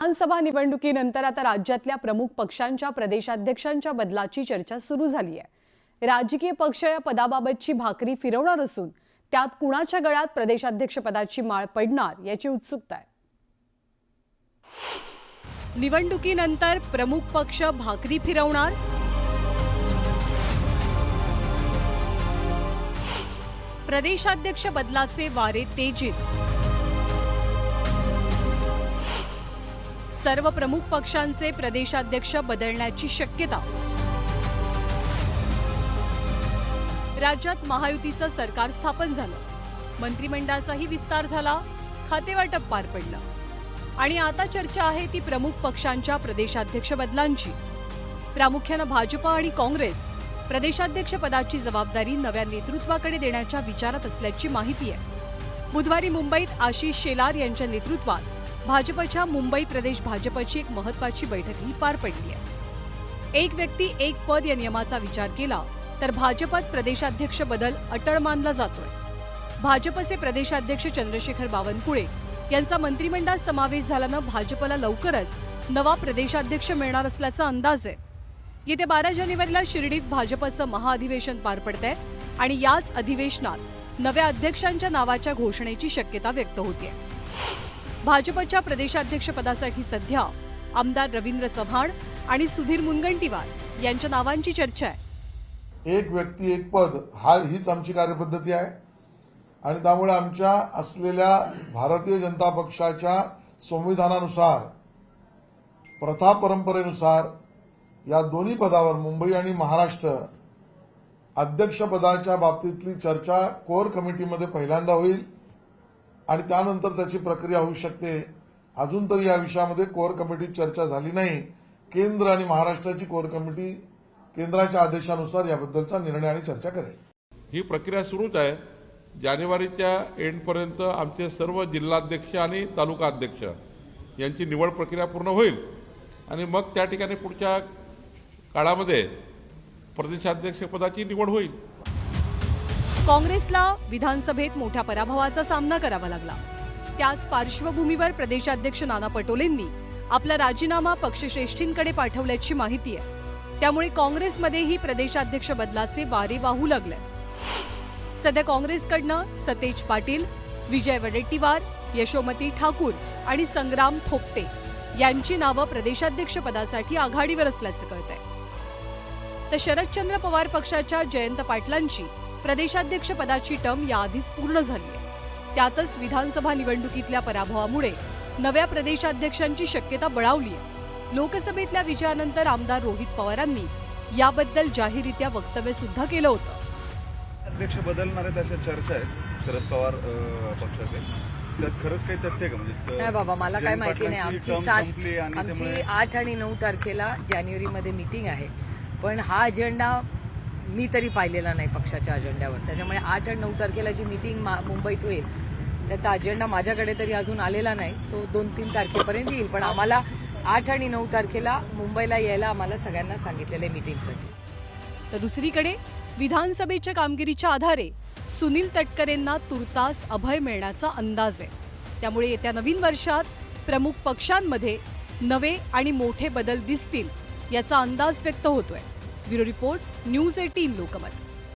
विधानसभा निवडणुकीनंतर आता राज्यातल्या प्रमुख पक्षांच्या प्रदेशाध्यक्षांच्या बदलाची चर्चा सुरू झाली आहे। राजकीय पक्ष या पदाबाबतची भाकरी फिरवणार असून त्यात कुणाच्या गळ्यात प्रदेशाध्यक्ष पदाची माळ पडणार याची उत्सुकता आहे। निवडणुकीनंतर प्रमुख पक्ष भाकरी फिरवणार, प्रदेशाध्यक्ष बदलाचे वारे तेजीत। सर्व प्रमुख पक्षांचे प्रदेशाध्यक्ष बदलण्याची शक्यता। राज्यात महायुतीचं सरकार स्थापन झालं, मंत्रिमंडळाचाही विस्तार झाला, खातेवाटप पार पडलं आणि आता चर्चा आहे ती प्रमुख पक्षांच्या प्रदेशाध्यक्ष बदलांची। प्रामुख्याने भाजपा आणि काँग्रेस प्रदेशाध्यक्ष पदाची जबाबदारी नव्या नेतृत्वाकडे देण्याच्या विचारात असल्याची माहिती आहे। बुधवारी मुंबईत आशिष शेलार यांच्या नेतृत्वात भाजपच्या मुंबई प्रदेश भाजपची एक महत्त्वाची बैठकही पार पडली आहे। एक व्यक्ती एक पद या नियमाचा विचार केला तर भाजपात प्रदेशाध्यक्ष बदल अटळ मानला जातोय। भाजपचे प्रदेशाध्यक्ष चंद्रशेखर बावनकुळे यांचा मंत्रिमंडळात समावेश झाल्यानं भाजपला लवकरच नवा प्रदेशाध्यक्ष मिळणार असल्याचा अंदाज आहे। येत्या 12 जानेवारीला शिर्डीत भाजपचं महाअधिवेशन पार पडतंय आणि याच अधिवेशनात नव्या अध्यक्षांच्या नावाच्या घोषणेची शक्यता व्यक्त होते। भाजपच्या प्रदेशाध्यक्ष पदासाठी सध्या आमदार रवींद्र चव्हाण आणि सुधीर मुनगंटीवार यांच्या नावांची चर्चा आहे। एक व्यक्ती एक पद हीच आमची कार्यपद्धती आहे आणि त्यामुळे आमच्या असलेल्या भारतीय जनता पक्षाच्या संविधानानुसार, प्रथा परंपरेनुसार या दोन्ही पदावर मुंबई आणि महाराष्ट्र अध्यक्षपदाच्या बाबतीतली चर्चा कोर कमिटीमध्ये पहिल्यांदा होईल आणि त्यानंतर त्याची प्रक्रिया होऊ शकते। अजून तरी या विषयामध्ये कोर कमिटीत चर्चा झाली नाही। केंद्र आणि महाराष्ट्राची कोर कमिटी केंद्राच्या आदेशानुसार याबद्दलचा निर्णय आणि चर्चा करेल। ही प्रक्रिया सुरूच आहे। जानेवारीच्या एंडपर्यंत आमचे सर्व जिल्हाध्यक्ष आणि तालुका अध्यक्ष यांची निवड प्रक्रिया पूर्ण होईल आणि मग त्या ठिकाणी पुढच्या काळामध्ये प्रदेशाध्यक्ष पदाची निवड होईल। काँग्रेसला विधानसभेत मोठ्या पराभवाचा सामना करावा लागला। त्याच पार्श्वभूमीवर प्रदेशाध्यक्ष नाना पटोलेंनी आपला राजीनामा पक्षश्रेष्ठींकडे पाठवल्याची माहिती आहे। त्यामुळे काँग्रेसमध्येही प्रदेशाध्यक्ष बदलाचे वारे वाहू लागले। सध्या काँग्रेसकडनं सतेज पाटील, विजय वडेट्टीवार, यशोमती ठाकूर आणि संग्राम थोपटे यांची नावं प्रदेशाध्यक्ष पदासाठी आघाडीवर असल्याचं कळतंय। तर शरदचंद्र पवार पक्षाच्या जयंत पाटलांची प्रदेशाध्यक्ष पदाची टर्म याआधीच पूर्ण झाली आहे। त्यातच विधानसभा निवडणुकीतल्या पराभवामुळे नव्या प्रदेशाध्यक्षांची शक्यता बळावली आहे। लोकसभेतल्या विजयानंतर आमदार रोहित पवारांनी याबद्दल जाहीररित्या वक्तव्य सुद्धा केलं होतं। अध्यक्ष बदलणार आहेत अशा चर्चा आहेत शरद पवार पक्षाचे, त्यात खरंच काही तथ्य का? म्हणजे नाही बाबा, मला काय माहिती नाही। आमची 8 आणि 9 तारखेला जानेवारीमध्ये मीटिंग आहे, पण हा अजेंडा मी तरी पाहिलेला नाही पक्षाच्या अजेंड्यावर। त्याच्यामुळे 8 आणि 9 तारखेला जी मीटिंग मुंबईत होईल त्याचा अजेंडा माझ्याकडे तरी अजून आलेला नाही। तो 2-3 तारखेपर्यंत येईल, पण आम्हाला 8 आणि 9 तारखेला मुंबईला यायला आम्हाला सगळ्यांना सांगितलेलं आहे मीटिंगसाठी। तर दुसरीकडे विधानसभेच्या कामगिरीच्या आधारे सुनील तटकरेंना तुर्तास अभय मिळण्याचा अंदाज आहे। त्यामुळे येत्या नवीन वर्षात प्रमुख पक्षांमध्ये नवे आणि मोठे बदल दिसतील याचा अंदाज व्यक्त होतोय। Bureau report, news 18 Lokmat.